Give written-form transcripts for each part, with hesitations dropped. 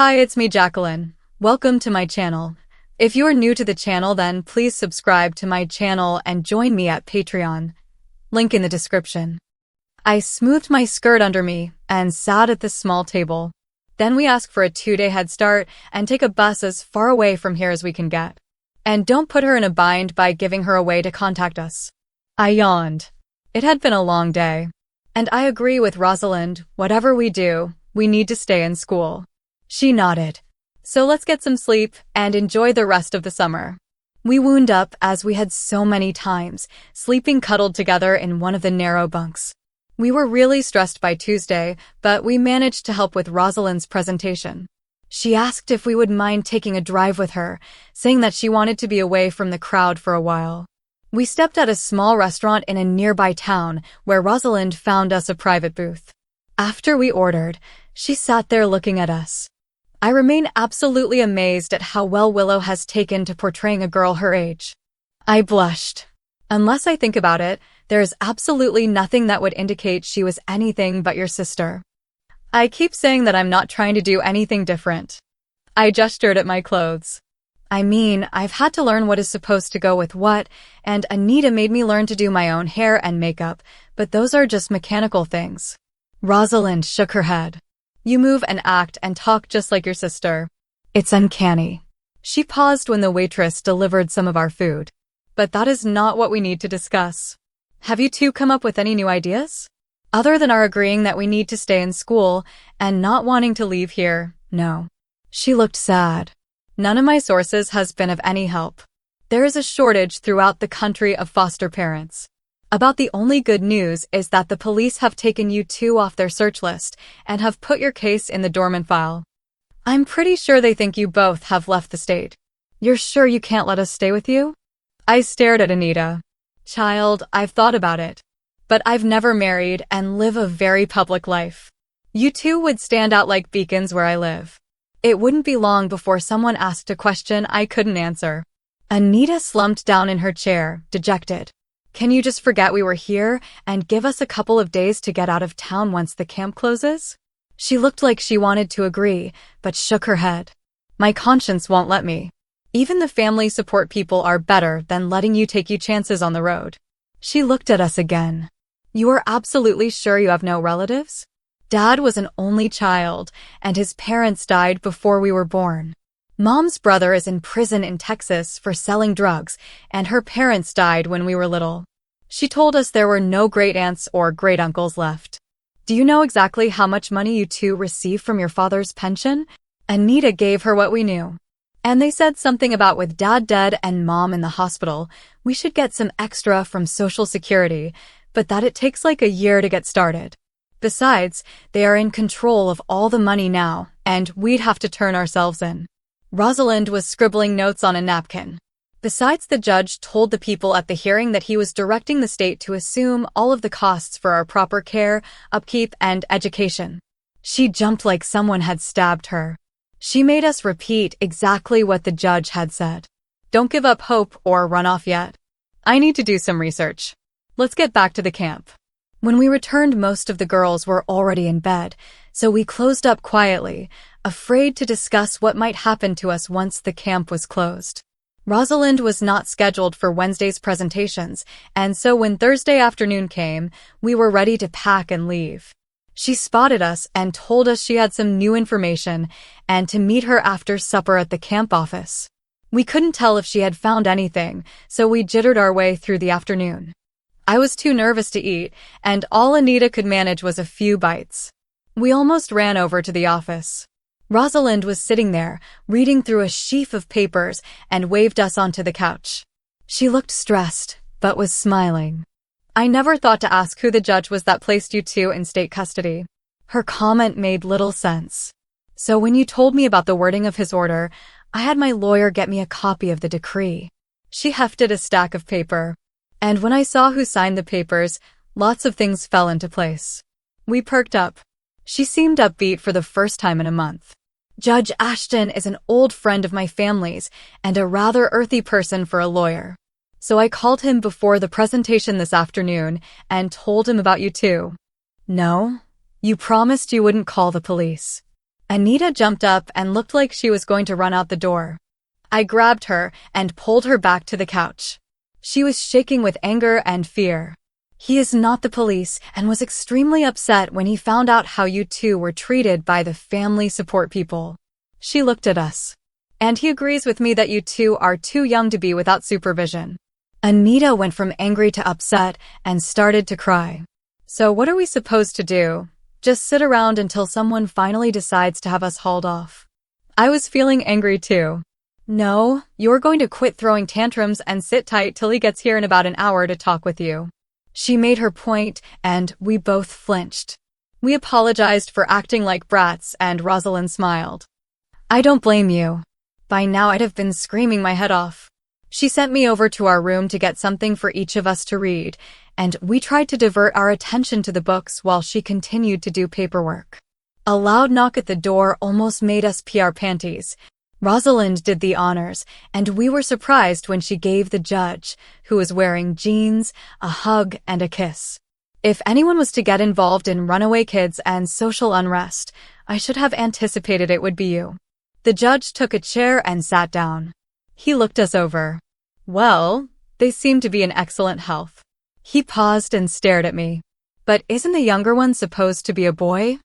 Hi, it's me, Jacqueline. Welcome to my channel. If you are new to the channel, then please subscribe to my channel and join me at Patreon. Link in the description. I smoothed my skirt under me and sat at the small table. Then we ask for a 2-day head start and take a bus as far away from here as we can get. And don't put her in a bind by giving her a way to contact us. I yawned. It had been a long day. And I agree with Rosalind, whatever we do, we need to stay in school. She nodded. So let's get some sleep and enjoy the rest of the summer. We wound up as we had so many times, sleeping cuddled together in one of the narrow bunks. We were really stressed by Tuesday, but we managed to help with Rosalind's presentation. She asked if we would mind taking a drive with her, saying that she wanted to be away from the crowd for a while. We stepped at a small restaurant in a nearby town where Rosalind found us a private booth. After we ordered, she sat there looking at us. I remain absolutely amazed at how well Willow has taken to portraying a girl her age. I blushed. Unless I think about it, there is absolutely nothing that would indicate she was anything but your sister. I keep saying that I'm not trying to do anything different. I gestured at my clothes. I mean, I've had to learn what is supposed to go with what, and Anita made me learn to do my own hair and makeup, but those are just mechanical things. Rosalind shook her head. You move and act and talk just like your sister. It's uncanny. She paused when the waitress delivered some of our food. But that is not what we need to discuss. Have you two come up with any new ideas? Other than our agreeing that we need to stay in school and not wanting to leave here, no. She looked sad. None of my sources has been of any help. There is a shortage throughout the country of foster parents. About the only good news is that the police have taken you two off their search list and have put your case in the dormant file. I'm pretty sure they think you both have left the state. You're sure you can't let us stay with you? I stared at Anita. Child, I've thought about it. But I've never married and live a very public life. You two would stand out like beacons where I live. It wouldn't be long before someone asked a question I couldn't answer. Anita slumped down in her chair, dejected. Can you just forget we were here and give us a couple of days to get out of town once the camp closes? She looked like she wanted to agree, but shook her head. My conscience won't let me. Even the family support people are better than letting you take chances on the road. She looked at us again. You are absolutely sure you have no relatives? Dad was an only child, and his parents died before we were born. Mom's brother is in prison in Texas for selling drugs, and her parents died when we were little. She told us there were no great-aunts or great-uncles left. Do you know exactly how much money you two receive from your father's pension? Anita gave her what we knew. And they said something about with Dad dead and Mom in the hospital, we should get some extra from Social Security, but that it takes like a year to get started. Besides, they are in control of all the money now, and we'd have to turn ourselves in. Rosalind was scribbling notes on a napkin. Besides, the judge told the people at the hearing that he was directing the state to assume all of the costs for our proper care, upkeep, and education. She jumped like someone had stabbed her. She made us repeat exactly what the judge had said. Don't give up hope or run off yet. I need to do some research. Let's get back to the camp. When we returned, most of the girls were already in bed, so we closed up quietly, afraid to discuss what might happen to us once the camp was closed. Rosalind was not scheduled for Wednesday's presentations, and so when Thursday afternoon came, we were ready to pack and leave. She spotted us and told us she had some new information and to meet her after supper at the camp office. We couldn't tell if she had found anything, so we jittered our way through the afternoon. I was too nervous to eat, and all Anita could manage was a few bites. We almost ran over to the office. Rosalind was sitting there, reading through a sheaf of papers, and waved us onto the couch. She looked stressed, but was smiling. I never thought to ask who the judge was that placed you two in state custody. Her comment made little sense. So when you told me about the wording of his order, I had my lawyer get me a copy of the decree. She hefted a stack of paper. And when I saw who signed the papers, lots of things fell into place. We perked up. She seemed upbeat for the first time in a month. Judge Ashton is an old friend of my family's and a rather earthy person for a lawyer. So I called him before the presentation this afternoon and told him about you two. No, you promised you wouldn't call the police. Anita jumped up and looked like she was going to run out the door. I grabbed her and pulled her back to the couch. She was shaking with anger and fear. He is not the police and was extremely upset when he found out how you two were treated by the family support people. She looked at us. And he agrees with me that you two are too young to be without supervision. Anita went from angry to upset and started to cry. So what are we supposed to do? Just sit around until someone finally decides to have us hauled off. I was feeling angry too. No, you're going to quit throwing tantrums and sit tight till he gets here in about an hour to talk with you. She made her point, and we both flinched. We apologized for acting like brats, and Rosalind smiled. I don't blame you. By now I'd have been screaming my head off. She sent me over to our room to get something for each of us to read, and we tried to divert our attention to the books while she continued to do paperwork. A loud knock at the door almost made us pee our panties. Rosalind did the honors, and we were surprised when she gave the judge, who was wearing jeans, a hug and a kiss. If anyone was to get involved in runaway kids and social unrest, I should have anticipated it would be you. The judge took a chair and sat down. He looked us over. Well, they seem to be in excellent health. He paused and stared at me. But isn't the younger one supposed to be a boy?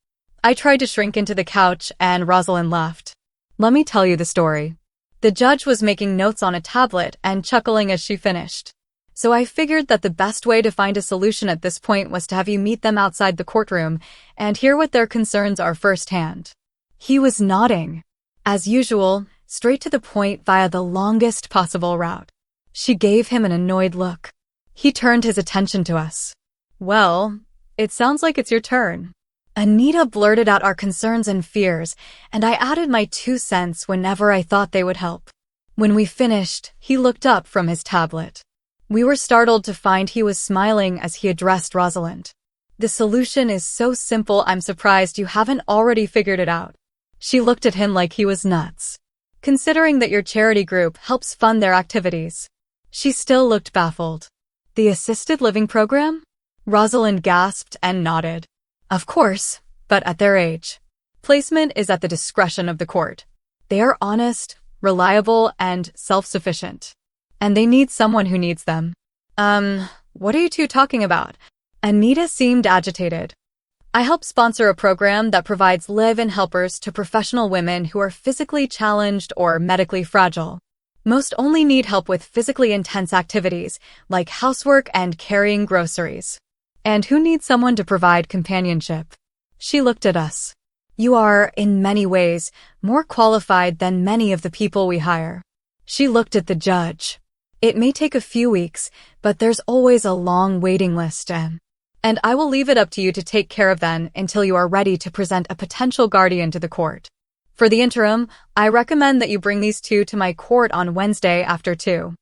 I tried to shrink into the couch, and Rosalind laughed. Let me tell you the story. The judge was making notes on a tablet and chuckling as she finished. So I figured that the best way to find a solution at this point was to have you meet them outside the courtroom and hear what their concerns are firsthand. He was nodding. As usual, straight to the point via the longest possible route. She gave him an annoyed look. He turned his attention to us. Well, it sounds like it's your turn. Anita blurted out our concerns and fears, and I added my 2 cents whenever I thought they would help. When we finished, he looked up from his tablet. We were startled to find he was smiling as he addressed Rosalind. The solution is so simple, I'm surprised you haven't already figured it out. She looked at him like he was nuts. Considering that your charity group helps fund their activities. She still looked baffled. The assisted living program? Rosalind gasped and nodded. Of course, but at their age. Placement is at the discretion of the court. They are honest, reliable, and self-sufficient. And they need someone who needs them. What are you two talking about? Anita seemed agitated. I help sponsor a program that provides live-in helpers to professional women who are physically challenged or medically fragile. Most only need help with physically intense activities, like housework and carrying groceries. And who needs someone to provide companionship? She looked at us. You are, in many ways, more qualified than many of the people we hire. She looked at the judge. It may take a few weeks, but there's always a long waiting list, and I will leave it up to you to take care of them until you are ready to present a potential guardian to the court. For the interim, I recommend that you bring these two to my court on Wednesday after 2.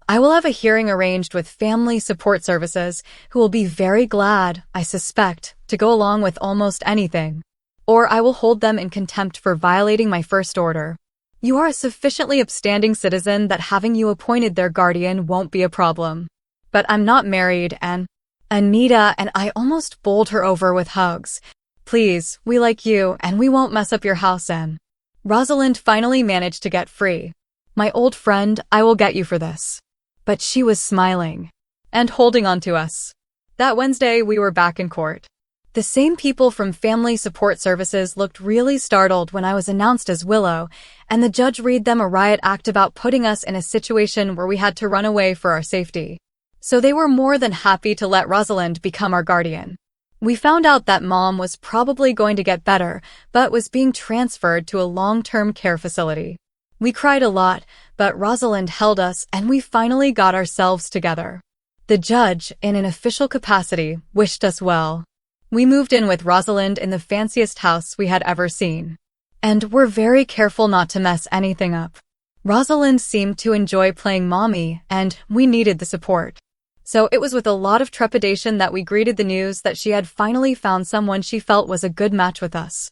I will have a hearing arranged with Family Support Services, who will be very glad, I suspect, to go along with almost anything. Or I will hold them in contempt for violating my first order. You are a sufficiently upstanding citizen that having you appointed their guardian won't be a problem. But I'm not married, and Anita and I almost bowled her over with hugs. Please, we like you, and we won't mess up your house, and Rosalind finally managed to get free. My old friend, I will get you for this. But she was smiling and holding on to us. That Wednesday, we were back in court. The same people from Family Support Services looked really startled when I was announced as Willow, and the judge read them a riot act about putting us in a situation where we had to run away for our safety. So they were more than happy to let Rosalind become our guardian. We found out that Mom was probably going to get better, but was being transferred to a long-term care facility. We cried a lot, but Rosalind held us and we finally got ourselves together. The judge, in an official capacity, wished us well. We moved in with Rosalind in the fanciest house we had ever seen. And were very careful not to mess anything up. Rosalind seemed to enjoy playing mommy, and we needed the support. So it was with a lot of trepidation that we greeted the news that she had finally found someone she felt was a good match with us.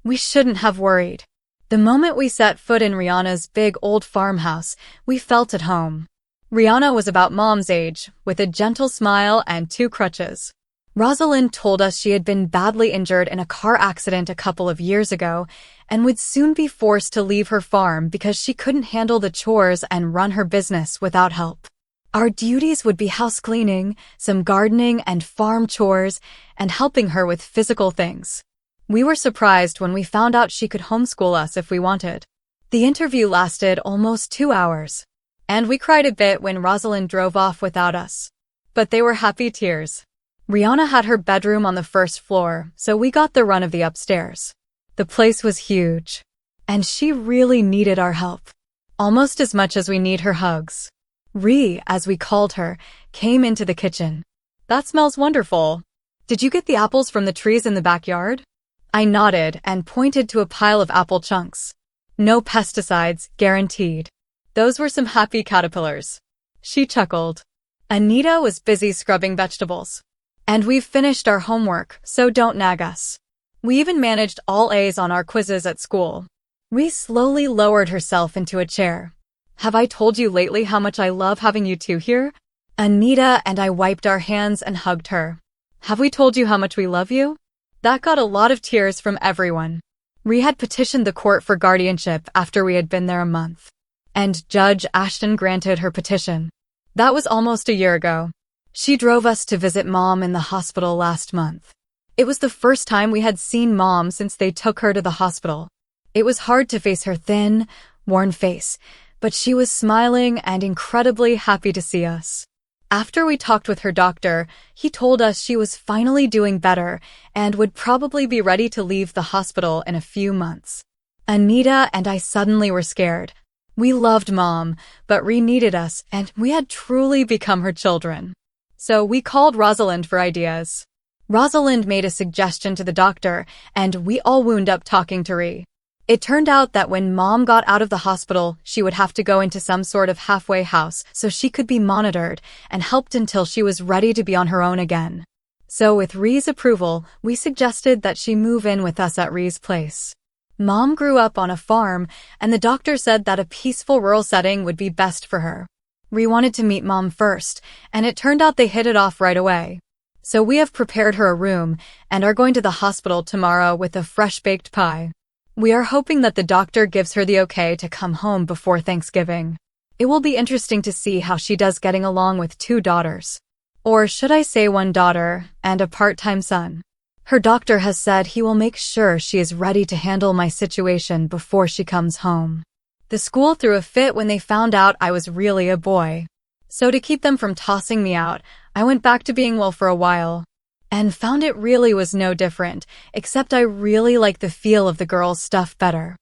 We shouldn't have worried. The moment we set foot in Rihanna's big old farmhouse, we felt at home. Rihanna was about Mom's age, with a gentle smile and 2 crutches. Rosalind told us she had been badly injured in a car accident a couple of years ago and would soon be forced to leave her farm because she couldn't handle the chores and run her business without help. Our duties would be house cleaning, some gardening and farm chores, and helping her with physical things. We were surprised when we found out she could homeschool us if we wanted. The interview lasted almost 2 hours, and we cried a bit when Rosalind drove off without us. But they were happy tears. Rihanna had her bedroom on the first floor, so we got the run of the upstairs. The place was huge, and she really needed our help, almost as much as we need her hugs. Ree, as we called her, came into the kitchen. "That smells wonderful. Did you get the apples from the trees in the backyard?" I nodded and pointed to a pile of apple chunks. "No pesticides, guaranteed. Those were some happy caterpillars." She chuckled. Anita was busy scrubbing vegetables. "And we've finished our homework, so don't nag us. We even managed all A's on our quizzes at school." Ree slowly lowered herself into a chair. "Have I told you lately how much I love having you two here?" Anita and I wiped our hands and hugged her. "Have we told you how much we love you?" That got a lot of tears from everyone. Ree had petitioned the court for guardianship after we had been there a month, and Judge Ashton granted her petition. That was almost a year ago. She drove us to visit Mom in the hospital last month. It was the first time we had seen Mom since they took her to the hospital. It was hard to face her thin, worn face, but she was smiling and incredibly happy to see us. After we talked with her doctor, he told us she was finally doing better and would probably be ready to leave the hospital in a few months. Anita and I suddenly were scared. We loved Mom, but Ree needed us, and we had truly become her children. So we called Rosalind for ideas. Rosalind made a suggestion to the doctor, and we all wound up talking to Ree. It turned out that when Mom got out of the hospital, she would have to go into some sort of halfway house so she could be monitored and helped until she was ready to be on her own again. So with Ree's approval, we suggested that she move in with us at Ree's place. Mom grew up on a farm, and the doctor said that a peaceful rural setting would be best for her. Ree wanted to meet Mom first, and it turned out they hit it off right away. So we have prepared her a room and are going to the hospital tomorrow with a fresh-baked pie. We are hoping that the doctor gives her the okay to come home before Thanksgiving. It will be interesting to see how she does getting along with 2 daughters. Or should I say 1 daughter and a part-time son. Her doctor has said he will make sure she is ready to handle my situation before she comes home. The school threw a fit when they found out I was really a boy. So to keep them from tossing me out, I went back to being Will for a while. And found it really was no different, except I really like the feel of the girls' stuff better.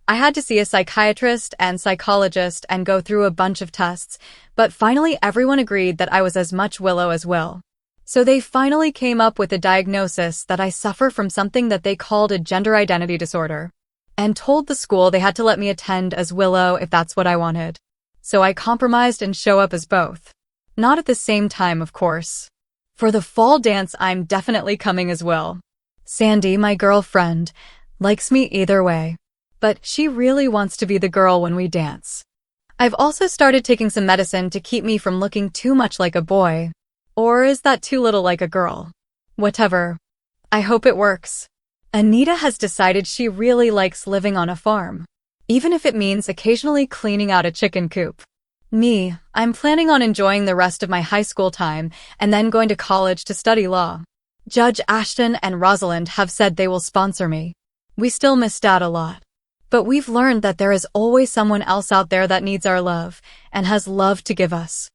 I had to see a psychiatrist and psychologist and go through a bunch of tests, but finally everyone agreed that I was as much Willow as Will. So they finally came up with a diagnosis that I suffer from something that they called a gender identity disorder, and told the school they had to let me attend as Willow if that's what I wanted. So I compromised and show up as both. Not at the same time, of course. For the fall dance, I'm definitely coming as Will. Sandy, my girlfriend, likes me either way, but she really wants to be the girl when we dance. I've also started taking some medicine to keep me from looking too much like a boy. Or is that too little like a girl? Whatever. I hope it works. Anita has decided she really likes living on a farm, even if it means occasionally cleaning out a chicken coop. Me, I'm planning on enjoying the rest of my high school time and then going to college to study law. Judge Ashton and Rosalind have said they will sponsor me. We still miss Dad a lot, but we've learned that there is always someone else out there that needs our love and has love to give us.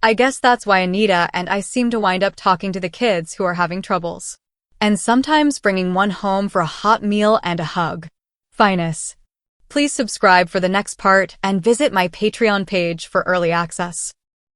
I guess that's why Anita and I seem to wind up talking to the kids who are having troubles, and sometimes bringing one home for a hot meal and a hug. Finest. Please subscribe for the next part and visit my Patreon page for early access.